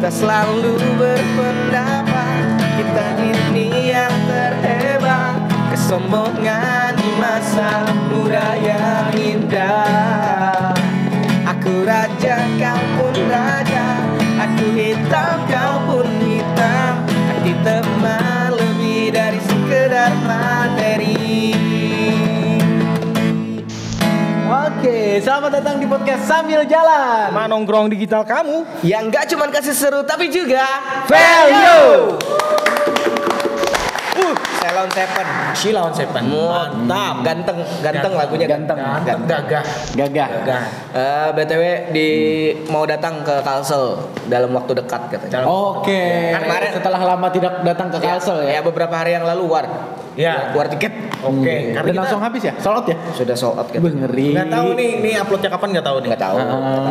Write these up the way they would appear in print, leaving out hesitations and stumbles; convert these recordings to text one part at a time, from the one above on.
kita selalu berpendapat kita ini yang terhebat. Kesombongan di masa muda yang indah. Aku raja, kau pun raja. Aku hitam, kau pun hitam. Arti teman lebih dari sekedar materi. Oke, selamat datang di podcast Sambil Jalan. Nongkrong digital kamu Yang gak cuma kasih seru tapi juga Value. Sheila on Seven. Mantap, ganteng lagunya Ganteng. Gagah. BTW mau datang ke Kalsel dalam waktu dekat katanya. Oke. Kan kemarin setelah lama tidak datang ke Kalsel ya. Ya beberapa hari yang lalu war tiket. Oke. Dan langsung habis ya? Sold out ya? Sudah sold out katanya. Ngeri. Nggak tahu nih uploadnya kapan nggak tahu nih. Nggak tahu.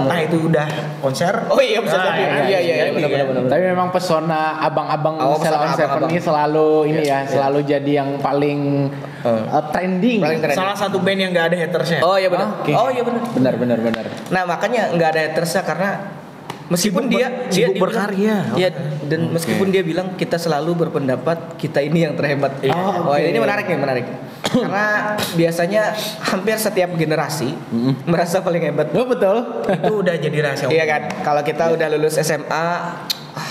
Entah itu udah konser. Oh iya bisa jadi. Iya benar. Tapi memang pesona abang-abang Sheila on Seven ini selalu selalu jadi yang paling trending. Salah satu band yang nggak ada hatersnya. Oh iya benar. Okay. Oh iya benar. Benar. Nah makanya nggak ada hatersnya karena meskipun dia berkarya. Iya, dan meskipun dia bilang kita selalu berpendapat kita ini yang terhebat. Ini menarik. Karena biasanya hampir setiap generasi merasa paling hebat. Oh betul. Itu udah jadi rahasia. Iya kan? Kalau kita udah lulus SMA,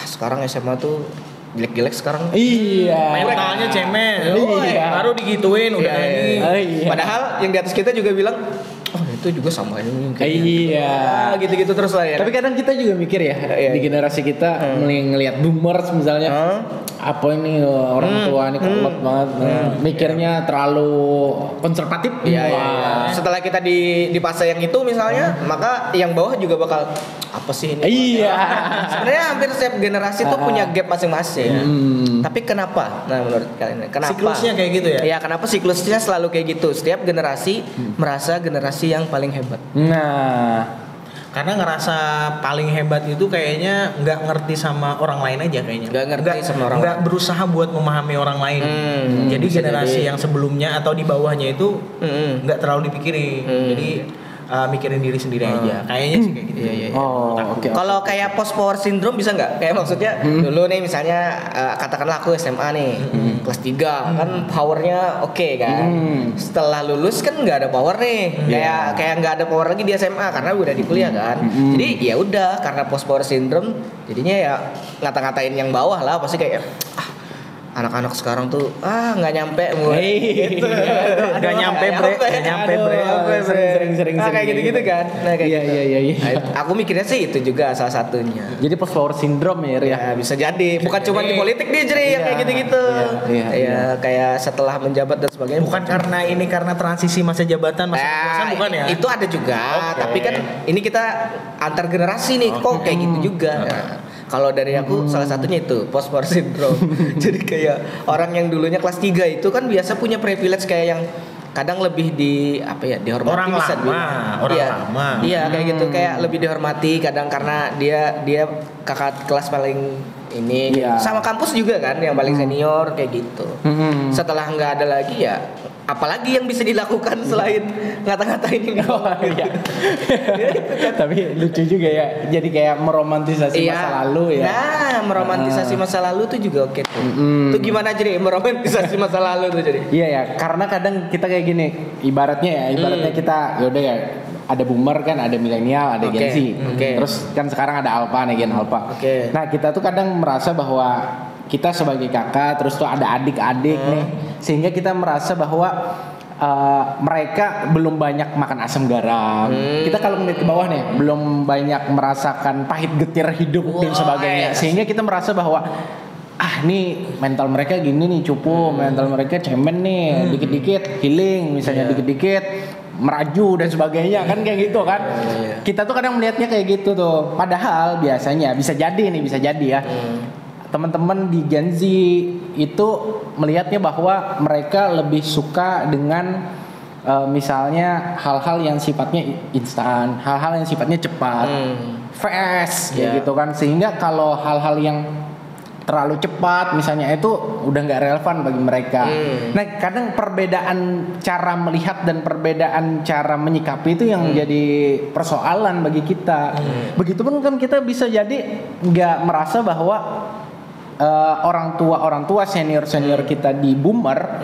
sekarang SMA tuh jelek-jelek sekarang. Iya. Mentalnya cemen. Iya. Baru digituin udah ini. Iya. Padahal yang di atas kita juga bilang, itu juga sama ini Iya. gitu-gitu terus lah ya. Tapi kadang kita juga mikir ya, di generasi kita ngelihat boomers misalnya, apa ini orang tua ini kolot banget, mikirnya terlalu konservatif. Iya. Setelah kita di fase yang itu misalnya, maka yang bawah juga bakal apa sih ini? Iya. Sebenarnya hampir setiap generasi tuh punya gap masing-masing. Tapi kenapa? Nah menurut kalian kenapa? Siklusnya kayak gitu ya? Iya, kenapa siklusnya selalu kayak gitu? Setiap generasi merasa generasi yang paling hebat. Nah, karena ngerasa paling hebat itu kayaknya nggak ngerti sama orang lain aja kayaknya. Nggak berusaha buat memahami orang lain. Jadi generasi yang sebelumnya atau di bawahnya itu nggak terlalu dipikirin. Jadi mikirin diri sendiri aja. Kayaknya sih kayak gitu. Iya. oke. Kalau kayak post power syndrome bisa nggak? Kayak maksudnya dulu nih misalnya katakanlah aku SMA nih kelas 3 kan powernya oke kan. Setelah lulus kan nggak ada power nih. Kayak nggak ada power lagi di SMA karena udah di kuliah kan. Jadi ya udah karena post power syndrome jadinya ya ngata-ngatain yang bawah lah pasti kayak anak-anak sekarang tuh nggak nyampe gitu. Nggak nyampe bre. Sering Kayak gitu kan. Nah kayak gitu. Iya. Nah, aku mikirnya sih itu juga salah satunya. Jadi post power syndrome ya, Ya bisa jadi. Bukan cuma di politik dia jadi yang kayak gitu-gitu. Iya. Kayak setelah menjabat dan sebagainya. Bukan karena transisi masa jabatan masa kekuasaan bukan ya? Itu ada juga. Tapi kan ini kita antar generasi nih kok kayak gitu juga. Nah, kalau dari aku salah satunya itu post power syndrome. Jadi kayak orang yang dulunya kelas 3 itu kan biasa punya privilege kayak yang kadang lebih dihormati orang bisa lama. Iya kayak gitu kayak lebih dihormati kadang karena dia kakak kelas paling ini sama kampus juga kan yang paling senior kayak gitu. Setelah nggak ada lagi ya apalagi yang bisa dilakukan selain ngata-ngatain ini. Tapi lucu juga ya. Jadi kayak meromantisasi masa lalu ya. Nah, meromantisasi masa lalu tuh juga oke tuh. Tuh gimana jadi meromantisasi masa lalu tuh jadi? Iya ya, karena kadang kita kayak gini, ibaratnya kita yaudah ya ada boomer kan, ada milenial, ada Gen Z. Terus kan sekarang ada alpha, nih Gen alpha. Nah, kita tuh kadang merasa bahwa kita sebagai kakak terus tuh ada adik-adik nih, sehingga kita merasa bahwa mereka belum banyak makan asam garam. Kita kalau melihat ke bawah nih belum banyak merasakan pahit getir hidup dan sebagainya, sehingga kita merasa bahwa nih mental mereka gini nih cupu, mental mereka cemen nih, dikit-dikit healing misalnya, dikit-dikit meraju dan sebagainya kan kayak gitu kan. Kita tuh kadang melihatnya kayak gitu tuh, padahal biasanya bisa jadi ya teman-teman di Gen Z itu melihatnya bahwa mereka lebih suka dengan misalnya hal-hal yang sifatnya instan, hal-hal yang sifatnya cepat, fast gitu kan, sehingga kalau hal-hal yang terlalu cepat misalnya, itu udah nggak relevan bagi mereka. Nah kadang perbedaan cara melihat dan perbedaan cara menyikapi itu yang jadi persoalan bagi kita. Begitupun kan kita bisa jadi nggak merasa bahwa orang tua senior kita di boomer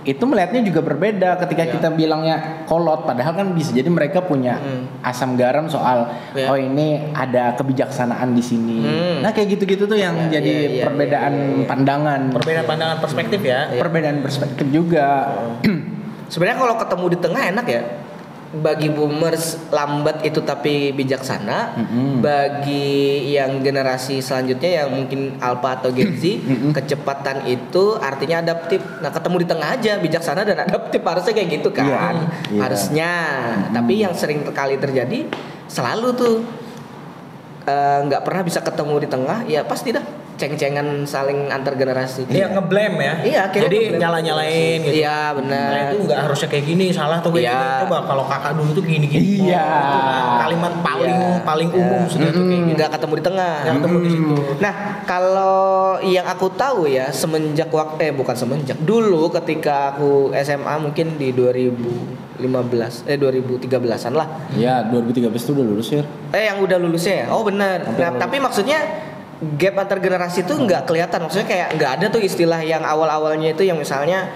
itu melihatnya juga berbeda ketika kita bilangnya kolot, padahal kan bisa jadi mereka punya asam garam soal oh ini ada kebijaksanaan di sini. Nah kayak gitu-gitu tuh yang jadi perbedaan pandangan. Perbedaan pandangan perspektif ya. Perbedaan perspektif juga. Sebenarnya kalau ketemu di tengah enak ya. Bagi boomers lambat itu tapi bijaksana. Bagi yang generasi selanjutnya yang mungkin Alpha atau Gen Z, kecepatan itu artinya adaptif. Nah ketemu di tengah aja, bijaksana dan adaptif, harusnya kayak gitu kan. Harusnya. Tapi yang sering kali terjadi selalu tuh nggak pernah bisa ketemu di tengah, ya pasti dah ceng-cengan saling antar generasi. Iya, ngeblame ya. Iya, jadi nyala-nyalain gitu. Iya, benar. Nah, itu enggak harusnya kayak gini, salah tuh kayak gini. Coba kalau kakak dulu tuh gini-gini. Iya. Kalimat paling umum sudah tuh kayak gitu. Enggak ketemu di tengah. Enggak ketemu di situ. Nah, kalau yang aku tahu ya, semenjak dulu ketika aku SMA mungkin di 2013-an lah. Iya, 2013 itu udah lulus ya. Yang udah lulusnya ya? Oh benar. Nah, tapi maksudnya gap antar generasi itu nggak kelihatan, maksudnya kayak nggak ada tuh istilah yang awal-awalnya itu yang misalnya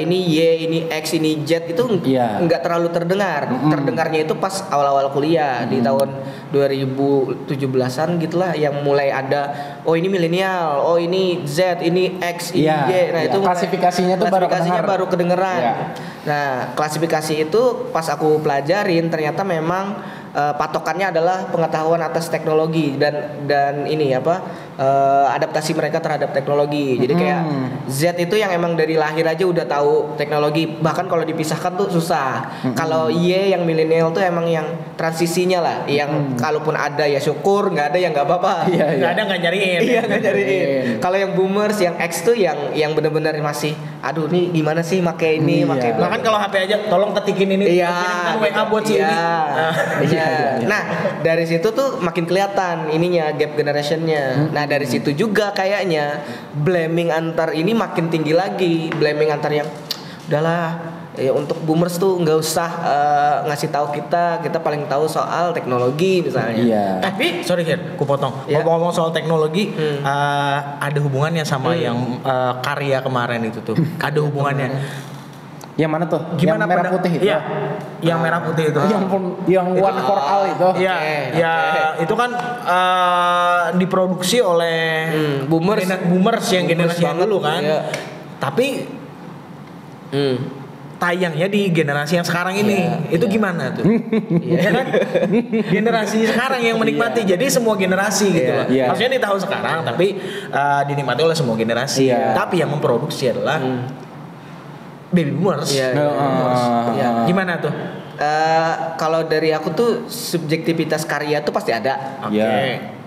ini Y, ini X, ini Z itu nggak terlalu terdengar. Terdengarnya itu pas awal-awal kuliah di tahun 2017-an gitulah yang mulai ada ini milenial, oh ini Z, ini X, ini Y. Nah itu klasifikasinya tuh baru kedengeran. Nah klasifikasi itu pas aku pelajarin ternyata memang patokannya adalah pengetahuan atas teknologi dan ini adaptasi mereka terhadap teknologi. Jadi kayak Z itu yang emang dari lahir aja udah tahu teknologi, bahkan kalau dipisahkan tuh susah. Kalau Y yang milenial tuh emang yang transisinya lah, yang kalaupun ada ya syukur, nggak ada ya nggak apa-apa. Nggak ada nggak nyariin. Iya nggak nyariin. Kalau yang boomers, yang X tuh yang benar-benar masih, aduh nih gimana sih pakai ini, pakai. Bahkan kalau HP aja, tolong ketikin ini, kirimkan WA buat si ini. Nah dari situ tuh makin kelihatan ininya gap generationnya. Nah dari situ juga kayaknya blaming antar ini makin tinggi lagi. Blaming antar yang udahlah ya, untuk boomers tuh nggak usah ngasih tahu kita paling tahu soal teknologi misalnya. Tapi sorry Hir, ku potong. Ngomong soal teknologi, ada hubungannya sama yang karya kemarin itu tuh. Ada hubungannya. Yang mana tuh? Gimana yang merah putih itu? Iya. Yang merah putih itu. Yang one for all itu. Iya. Itu kan diproduksi oleh boomers yang generasi yang dulu kan. Tapi tayangnya di generasi yang sekarang ini. Itu gimana tuh? Kan? Generasi sekarang yang menikmati. Jadi semua generasi gitu loh. Maksudnya di tahun sekarang tapi dinikmati oleh semua generasi. Tapi yang memproduksi adalah baby boomers. Gimana tuh? Kalau dari aku tuh subjektivitas karya tuh pasti ada.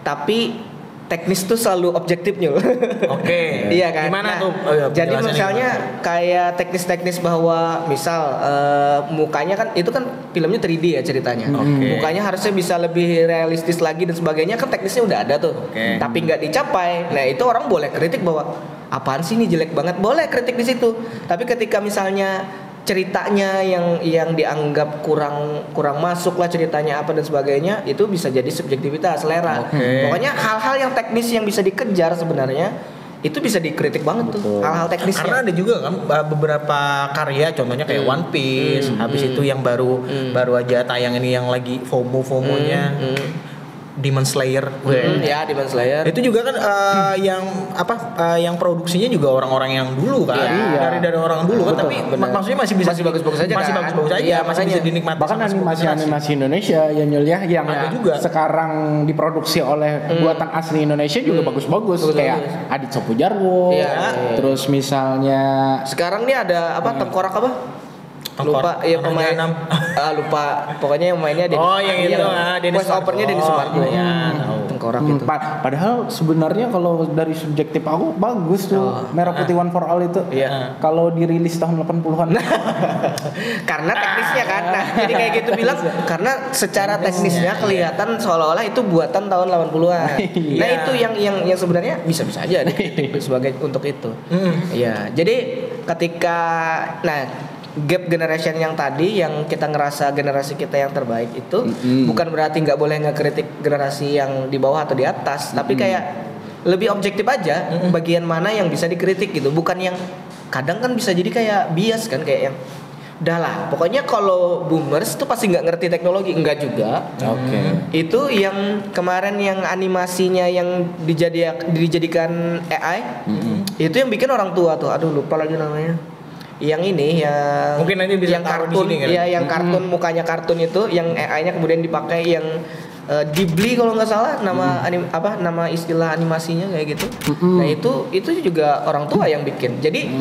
Tapi teknis tuh selalu objektifnya. Iya kan. Gimana tuh? Jadi misalnya kayak teknis-teknis bahwa misal mukanya kan itu kan filmnya 3D ya ceritanya. Mukanya harusnya bisa lebih realistis lagi dan sebagainya, kan teknisnya udah ada tuh. Tapi nggak dicapai. Nah itu orang boleh kritik bahwa apaan sih ini jelek banget, boleh kritik di situ. Tapi ketika misalnya ceritanya yang dianggap kurang masuk lah ceritanya apa dan sebagainya, itu bisa jadi subjektivitas selera. Pokoknya hal-hal yang teknis yang bisa dikejar sebenarnya itu bisa dikritik banget tuh hal-hal teknisnya. Karena ada juga kan beberapa karya, contohnya kayak One Piece, habis itu yang baru aja tayang ini yang lagi FOMO-nya. Demon Slayer. Demon Slayer. Itu juga kan yang produksinya juga orang-orang yang dulu kan. Dari orang dulu kan, tapi maksudnya masih bagus-bagus aja. Masih bagus-bagus aja, masih bisa dinikmati. Bahkan animasi Indonesia yang yang juga sekarang diproduksi oleh buatan asli Indonesia juga bagus-bagus. Kayak Adit Sopo Jarwo. Terus misalnya sekarang nih ada Tengkorak apa? Lupa ya pemain lupa pokoknya yang mainnya yang itu voice overnya Denny Sumargo. tengkorak itu. Padahal sebenarnya kalau dari subjektif aku bagus tuh Merah Putih One for All itu. Iya. Kalau dirilis tahun 80-an. Karena teknisnya kan. Nah, jadi kayak gitu bilang karena secara teknisnya kelihatan seolah-olah itu buatan tahun 80-an. Nah, itu yang sebenarnya bisa-bisa aja sebagai untuk itu. Iya. Jadi ketika gap generation yang tadi yang kita ngerasa generasi kita yang terbaik itu bukan berarti nggak boleh ngekritik generasi yang di bawah atau di atas, tapi kayak lebih objektif aja bagian mana yang bisa dikritik gitu, bukan yang kadang kan bisa jadi kayak bias kan, kayak yang udahlah pokoknya kalau boomers tuh pasti nggak ngerti teknologi, enggak juga. Itu yang kemarin yang animasinya yang dijadikan AI itu yang bikin orang tua tuh, aduh lupa lagi namanya. Yang ini yang mungkin nanti bisa yang kartun di sini, kan? Ya yang kartun mukanya kartun itu yang AI-nya kemudian dipakai yang Ghibli kalau nggak salah nama istilah animasinya kayak gitu. Nah itu juga orang tua yang bikin. Jadi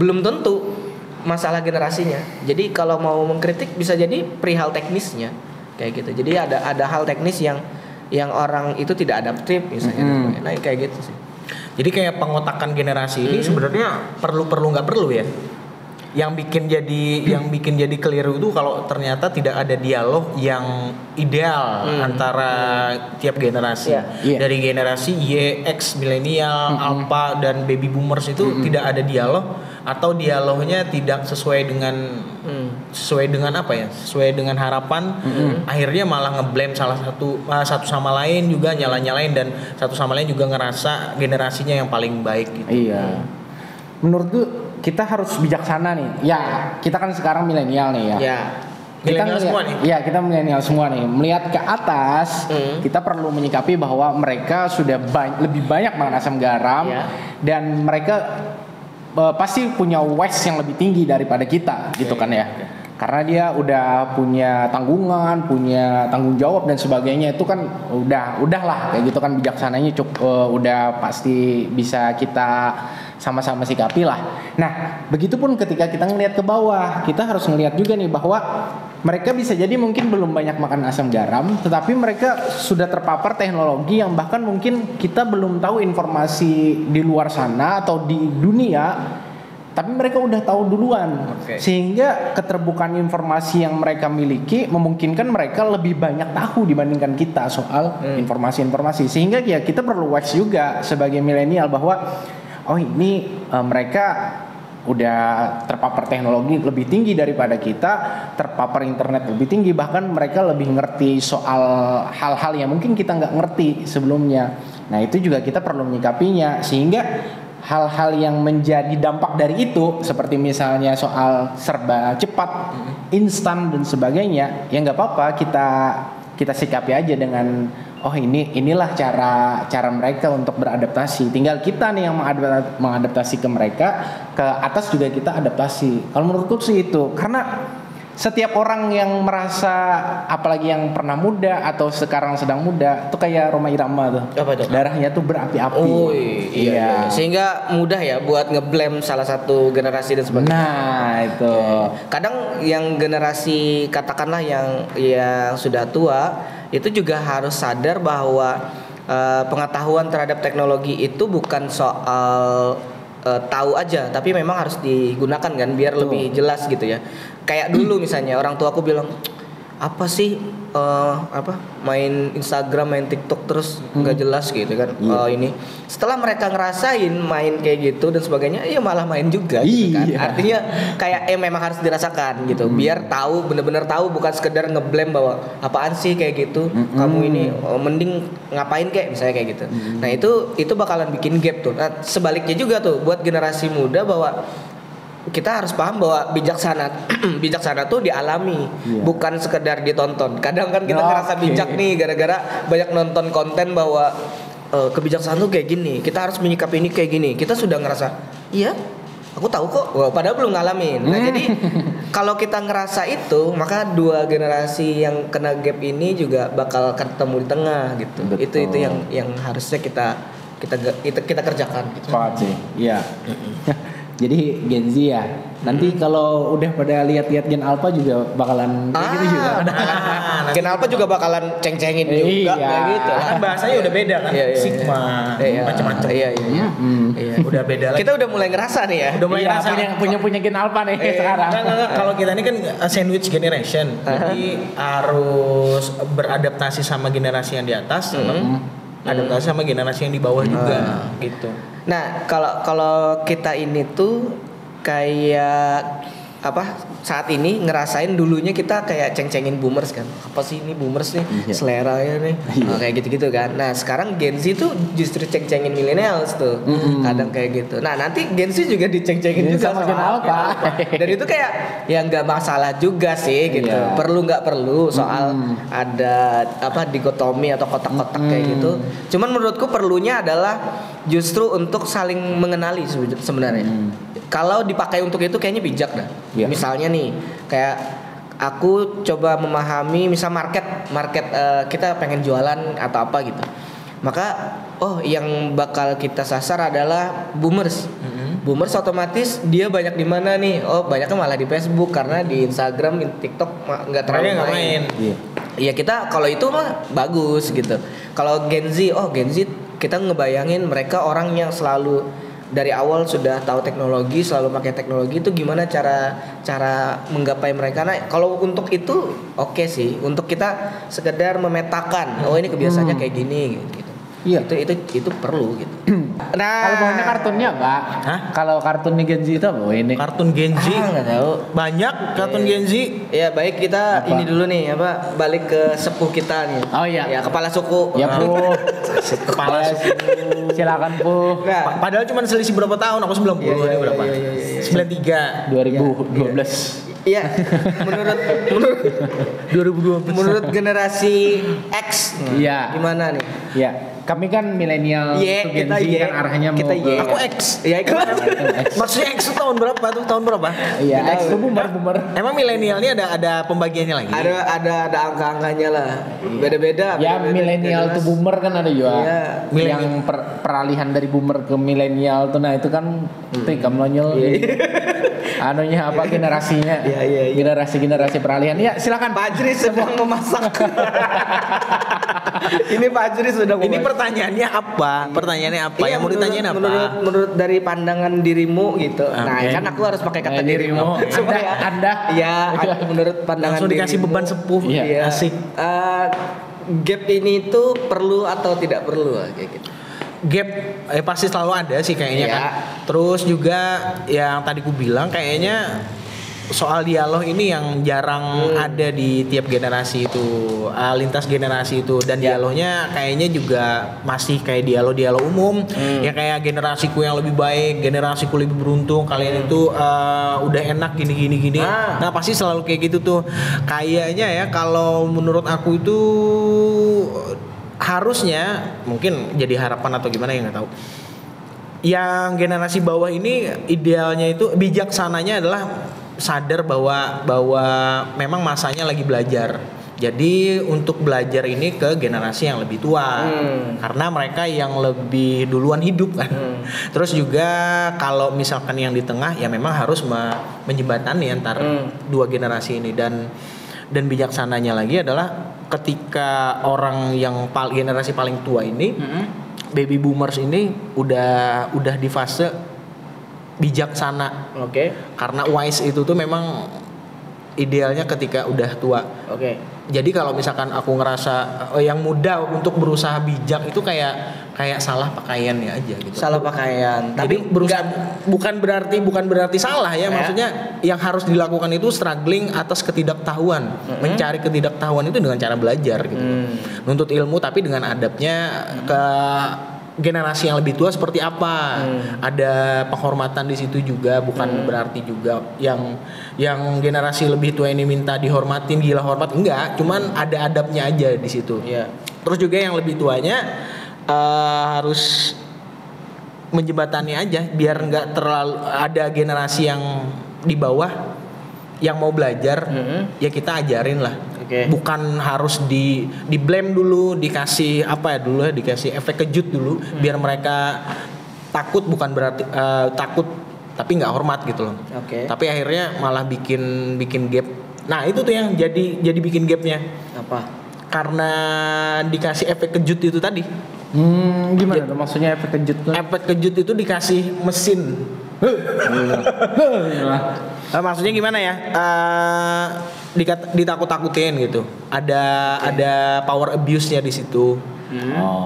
belum tentu masalah generasinya. Jadi kalau mau mengkritik bisa jadi perihal teknisnya kayak gitu. Jadi ada hal teknis yang orang itu tidak adaptif misalnya. Nah kayak gitu sih. Jadi kayak pengotakan generasi ini sebenarnya perlu nggak perlu ya? Yang bikin jadi keliru itu kalau ternyata tidak ada dialog yang ideal antara tiap generasi. Dari generasi Y, X, milenial, Alpha dan baby boomers itu tidak ada dialog, atau dialognya tidak sesuai dengan apa ya? Sesuai dengan harapan. Akhirnya malah ngeblame satu sama lain, juga nyalain dan satu sama lain juga ngerasa generasinya yang paling baik gitu. Iya. Menurutku kita harus bijaksana nih. Ya, kita kan sekarang milenial nih ya. Ya. Milenial semua nih. Iya, kita milenial semua nih. Melihat ke atas, kita perlu menyikapi bahwa mereka sudah lebih banyak makan asam garam dan mereka pasti punya wise yang lebih tinggi daripada kita, gitu kan ya. Karena dia udah punya tanggungan, punya tanggung jawab dan sebagainya, itu kan udahlah kayak gitu kan, bijaksananya udah pasti bisa kita sama-sama sikapi lah. Nah, begitupun ketika kita ngelihat ke bawah, kita harus ngelihat juga nih bahwa mereka bisa jadi mungkin belum banyak makan asam garam, tetapi mereka sudah terpapar teknologi yang bahkan mungkin kita belum tahu informasi di luar sana atau di dunia, tapi mereka udah tahu duluan. Sehingga keterbukaan informasi yang mereka miliki memungkinkan mereka lebih banyak tahu dibandingkan kita soal informasi-informasi. Sehingga ya kita perlu wise juga sebagai milenial bahwa ini mereka udah terpapar teknologi lebih tinggi daripada kita, terpapar internet lebih tinggi, bahkan mereka lebih ngerti soal hal-hal yang mungkin kita nggak ngerti sebelumnya. Nah itu juga kita perlu menyikapinya, sehingga hal-hal yang menjadi dampak dari itu seperti misalnya soal serba cepat, instan dan sebagainya, ya nggak apa-apa, kita sikapi aja dengan inilah cara mereka untuk beradaptasi. Tinggal kita nih yang mengadaptasi ke mereka, ke atas juga kita adaptasi. Kalau menurutku sih itu, karena setiap orang yang merasa, apalagi yang pernah muda atau sekarang sedang muda, itu kayak Rhoma Irama tuh. Apa itu? Darahnya tuh berapi-api. Iya. Sehingga mudah ya buat ngeblame salah satu generasi dan sebagainya. Nah, itu. Kadang yang generasi katakanlah yang sudah tua itu juga harus sadar bahwa pengetahuan terhadap teknologi itu bukan soal tahu aja, tapi memang harus digunakan kan biar lebih jelas gitu ya. Kayak dulu misalnya orang tua aku bilang, apa sih main Instagram, main TikTok terus nggak jelas gitu kan. Ini setelah mereka ngerasain main kayak gitu dan sebagainya, ya malah main juga gitu kan. Artinya kayak memang harus dirasakan gitu, biar tahu, bener-bener tahu, bukan sekedar ngeblame bahwa apaan sih kayak gitu, kamu ini mending ngapain kayak misalnya kayak gitu. Nah itu bakalan bikin gap tuh. Nah, sebaliknya juga tuh buat generasi muda, bahwa kita harus paham bahwa bijaksana tuh dialami, bukan sekedar ditonton. Kadang kan kita ngerasa bijak nih gara-gara banyak nonton konten bahwa kebijaksanaan tuh kayak gini, kita harus menyikapi ini kayak gini. Kita sudah ngerasa, iya, aku tahu kok, padahal belum ngalamin. Nah jadi kalau kita ngerasa itu, maka dua generasi yang kena gap ini juga bakal ketemu di tengah gitu. Betul. Itu yang harusnya kita kerjakan gitu. Iya. Jadi Gen Z ya. Nanti kalau udah pada lihat-lihat Gen Alpha juga bakalan kayak gitu juga. Gen Alpha juga bakalan ceng-cengin juga kayak gitu. Kan bahasanya udah beda kan. Sigma, macam-macam. Iya. Udah beda lagi. Kita udah mulai ngerasa nih ya. Udah mulai ngerasa punya Gen Alpha nih sekarang. Enggak. Kalau kita ini kan sandwich generation. Jadi harus beradaptasi sama generasi yang di atas, adaptasi sama generasi yang di bawah juga gitu. Nah, kalau kita ini tuh kayak saat ini ngerasain dulunya kita kayak ceng-cengin boomers kan. Apa sih ini boomers nih? Selera ya nih. Kayak gitu-gitu kan. Nah, sekarang Gen Z tuh justru ceng-cengin millennials tuh. Kadang kayak gitu. Nah, nanti Gen Z juga diceng-cengin juga sama Gen Alpha. Dan itu kayak ya nggak masalah juga sih gitu. Perlu nggak perlu soal ada dikotomi atau kotak-kotak kayak gitu. Cuman menurutku perlunya adalah justru untuk saling mengenali sebenarnya. Kalau dipakai untuk itu kayaknya bijak dah. Misalnya nih, kayak aku coba memahami misal market kita pengen jualan atau apa gitu. Maka yang bakal kita sasar adalah boomers. Boomers otomatis dia banyak di mana nih? Banyaknya malah di Facebook karena di Instagram, di TikTok nggak terlalu main. Iya kita kalau itu mah bagus gitu. Kalau Gen Z kita ngebayangin mereka orang yang selalu dari awal sudah tahu teknologi, selalu pakai teknologi, itu gimana cara menggapai mereka. Nah, kalau untuk itu oke sih, untuk kita sekedar memetakan, ini kebiasaannya kayak gini gitu. Iya. Itu perlu gitu. Nah, kalau maunya kartunnya apa? Kalau kartunnya Gen Z itu apa ini? Kartun Gen Z? Nggak tahu. Banyak kartun Gen Z. Ya baik kita ini dulu nih balik ke sepuh kita nih. Oh iya. Ya kepala suku. Ya Bu. Kepala suku. Silakan Bu. Nah, padahal cuma selisih berapa tahun? Aku 90 ini berapa? 93. 2012. Iya. Menurut generasi X. Gimana nih? Iya. Kami kan milenial, Gen Z kan arahnya mau ke aku X. Ya maksudnya X itu tahun berapa tuh? Tahun berapa? Iya, X itu boomer. Emang milenial ini ada pembagiannya lagi? Ada angka-angkanya lah. Beda-beda. Ya milenial tuh boomer kan ada juga. Yang peralihan dari boomer ke milenial tuh, nah itu kan kamlonyol. Anunya apa generasinya? Generasi peralihan. Ya silakan. Pak Ajri sedang memasak. Ini Pak Ajri sudah memasak. Ini pertanyaannya apa? Yang mau ditanyain apa? Menurut dari pandangan dirimu gitu. Nah, kan aku harus pakai kata dirimu. Supaya Anda. Ya, menurut pandangan langsung dikasih dirimu, beban sepuh. Iya. Asik. Gap ini tuh perlu atau tidak perlu kayak gitu? Gap pasti selalu ada sih kayaknya kan. Terus juga yang tadi ku bilang kayaknya soal dialog ini yang jarang ada di tiap generasi itu, lintas generasi itu, dan dialognya kayaknya juga masih kayak dialog umum. Ya kayak generasiku yang lebih baik, generasiku lebih beruntung, kalian itu udah enak gini. Nah pasti selalu kayak gitu tuh. Kayaknya ya kalau menurut aku itu harusnya mungkin jadi harapan atau gimana ya nggak tahu. Yang generasi bawah ini idealnya itu bijaksananya adalah sadar bahwa memang masanya lagi belajar. Jadi untuk belajar ini ke generasi yang lebih tua karena mereka yang lebih duluan hidup kan. Terus juga kalau misalkan yang di tengah ya memang harus menjembatani antar dua generasi ini, dan bijaksananya lagi adalah ketika orang yang generasi paling tua ini baby boomers ini udah di fase bijaksana. Karena wise itu tuh memang idealnya ketika udah tua. Jadi kalau misalkan aku ngerasa yang muda untuk berusaha bijak itu kayak salah pakaiannya aja gitu. Salah pakaian. Tapi berusaha bukan berarti salah ya. Maksudnya yang harus dilakukan itu struggling atas ketidaktahuan, mencari ketidaktahuan itu dengan cara belajar gitu. Nuntut ilmu tapi dengan adabnya ke generasi yang lebih tua seperti apa. Ada penghormatan di situ juga, bukan berarti juga yang generasi lebih tua ini minta dihormatin, gila hormat, enggak, cuman ada adabnya aja di situ. Terus juga yang lebih tuanya harus menjembatani aja biar enggak terlalu ada generasi yang di bawah yang mau belajar, ya kita ajarin lah. Bukan harus di blame dulu, dikasih dikasih efek kejut dulu biar mereka takut, bukan berarti takut tapi nggak hormat gitu loh. Tapi akhirnya malah bikin gap. Nah itu tuh yang jadi bikin gapnya. Apa? Karena dikasih efek kejut itu tadi. Gimana tuh maksudnya efek kejut tuh? Efek kejut itu dikasih mesin. Maksudnya gimana ya? Ditakut-takutin gitu. Ada power abuse-nya di situ.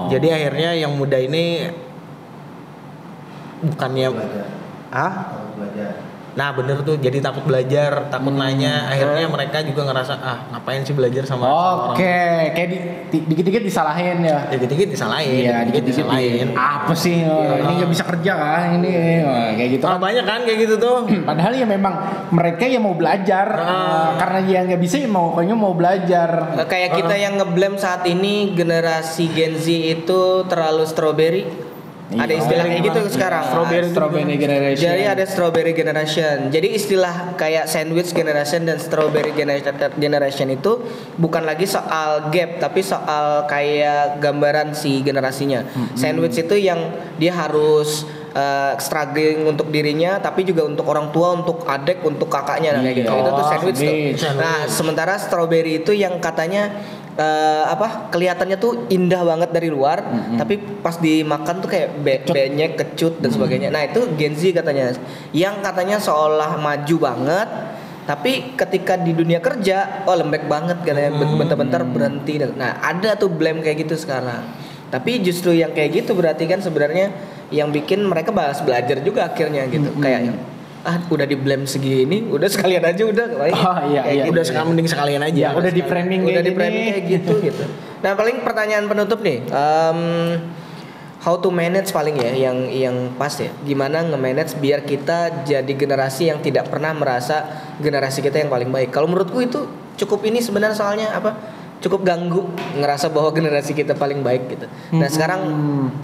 Jadi akhirnya yang muda ini bukannya nah bener tuh, jadi takut belajar, takut nanya. Akhirnya mereka juga ngerasa ngapain sih belajar sama orang. Kayak dikit-dikit disalahin ya. Dikit-dikit disalahin. Iya, dikit-dikit disalahin. Apa sih ini nggak bisa kerja kan ini kayak gitu. Banyak kan kayak gitu tuh. Padahal ya memang mereka yang mau belajar karena dia nggak bisa ya pokoknya mau belajar. Kayak kita yang ngeblame saat ini generasi Gen Z itu terlalu strawberry. Ada istilah kayak gitu sekarang. Strawberry generation. Jadi ada strawberry generation. Jadi istilah kayak sandwich generation dan strawberry generation itu bukan lagi soal gap, tapi soal kayak gambaran si generasinya. Sandwich itu yang dia harus struggling untuk dirinya, tapi juga untuk orang tua, untuk adik, untuk kakaknya. Nah, gitu. Itu tuh sandwich tuh. Nah, sementara strawberry itu yang katanya kelihatannya tuh indah banget dari luar, tapi pas dimakan tuh kayak benyek, kecut dan sebagainya. Nah itu Gen Z katanya, yang katanya seolah maju banget, tapi ketika di dunia kerja, lembek banget katanya, bentar-bentar berhenti. Nah ada tuh blame kayak gitu sekarang. Tapi justru yang kayak gitu berarti kan sebenarnya yang bikin mereka balas belajar juga akhirnya gitu, kayak udah di blame segini, udah sekalian aja udah gitu. Udah mending sekalian aja. Udah di framing kayak gitu. Nah, paling pertanyaan penutup nih. How to manage paling ya yang pas ya. Gimana nge-manage biar kita jadi generasi yang tidak pernah merasa generasi kita yang paling baik. Kalau menurutku itu cukup ini sebenarnya soalnya cukup ganggu ngerasa bahwa generasi kita paling baik gitu. Nah, sekarang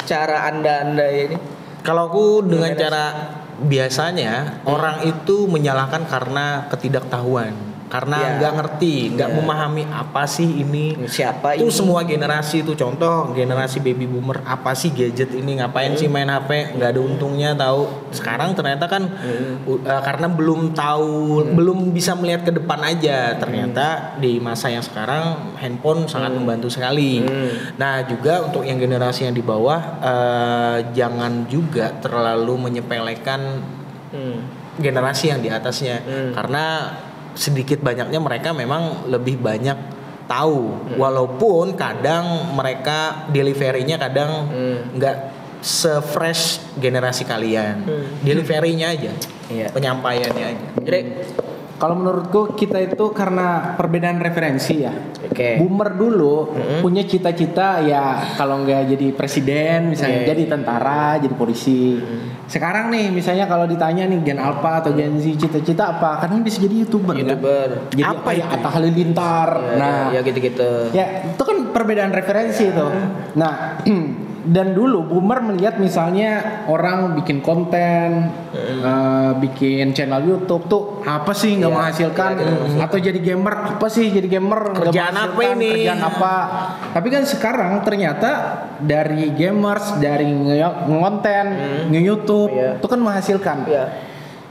cara Anda ini, kalau aku dengan cara biasanya orang itu menyalahkan karena ketidaktahuan, karena nggak ngerti, nggak memahami apa sih ini, siapa itu ini? Semua generasi itu, contoh generasi baby boomer, apa sih gadget ini, ngapain sih main HP, nggak ada untungnya tahu. Sekarang ternyata kan karena belum tahu, belum bisa melihat ke depan aja. Ternyata di masa yang sekarang handphone sangat membantu sekali. Nah juga untuk yang generasi yang di bawah, jangan juga terlalu menyepelekan generasi yang di atasnya, karena sedikit banyaknya mereka memang lebih banyak tahu, walaupun kadang mereka deliverynya kadang nggak se-fresh generasi kalian, deliverynya aja, penyampaiannya aja. Jadi kalau menurutku kita itu karena perbedaan referensi ya. Boomer dulu punya cita-cita ya kalau nggak jadi presiden misalnya jadi tentara, jadi polisi. Sekarang nih misalnya kalau ditanya nih Gen Alpha atau Gen Z cita-cita apa? Kadang bisa jadi YouTuber. Kan? Jadi apa ya? Atta Halilintar. Ya gitu-gitu. Ya itu kan perbedaan referensi itu. Nah dan dulu boomer melihat misalnya orang bikin konten, bikin channel YouTube tuh apa sih nggak menghasilkan, atau jadi gamer apa sih jadi gamer kerjaan apa ini? Kerjaan apa? Tapi kan sekarang ternyata dari gamers, dari ngonten, nge-YouTube itu kan menghasilkan.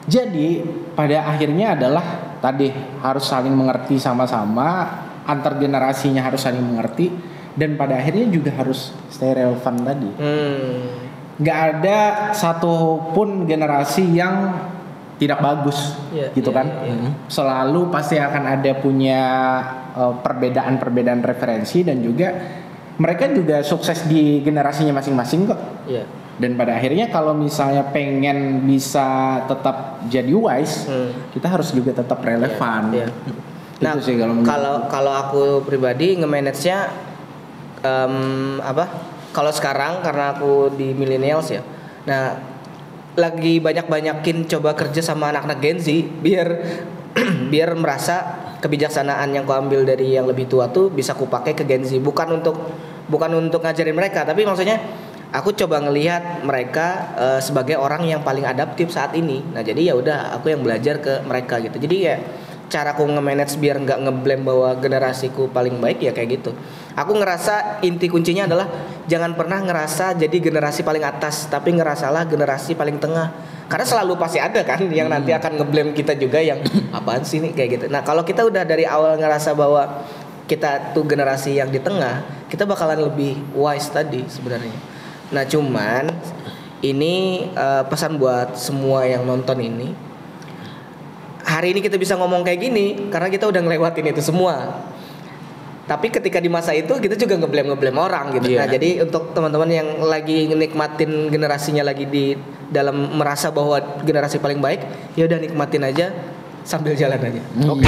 Jadi pada akhirnya adalah tadi harus saling mengerti sama-sama, antar generasinya harus saling mengerti. Dan pada akhirnya juga harus stay relevan tadi. Gak ada satupun generasi yang tidak bagus, gitu kan? Selalu pasti akan ada punya perbedaan-perbedaan referensi, dan juga mereka juga sukses di generasinya masing-masing kok. Dan pada akhirnya kalau misalnya pengen bisa tetap jadi wise, kita harus juga tetap relevan. Nah, kalau aku pribadi nge-manage-nya kalau sekarang karena aku di millennials ya, nah lagi banyakin coba kerja sama anak-anak Gen Z biar merasa kebijaksanaan yang kuambil dari yang lebih tua tuh bisa kupakai ke Gen Z, bukan untuk ngajarin mereka, tapi maksudnya aku coba ngelihat mereka sebagai orang yang paling adaptif saat ini. Nah jadi ya udah aku yang belajar ke mereka gitu. Jadi ya caraku nge-manage biar nggak nge-blame bahwa generasiku paling baik ya kayak gitu. Aku ngerasa inti kuncinya adalah jangan pernah ngerasa jadi generasi paling atas, tapi ngerasalah generasi paling tengah. Karena selalu pasti ada kan yang nanti akan ngeblame kita juga yang apaan sih nih kayak gitu. Nah kalau kita udah dari awal ngerasa bahwa kita tuh generasi yang di tengah, kita bakalan lebih wise tadi sebenarnya. Nah cuman ini pesan buat semua yang nonton ini. Hari ini kita bisa ngomong kayak gini karena kita udah ngelewatin itu semua. Tapi ketika di masa itu kita juga ngeblame orang gitu. Nah jadi untuk teman-teman yang lagi nikmatin generasinya lagi di dalam merasa bahwa generasi paling baik, ya udah nikmatin aja sambil jalan aja. Oke.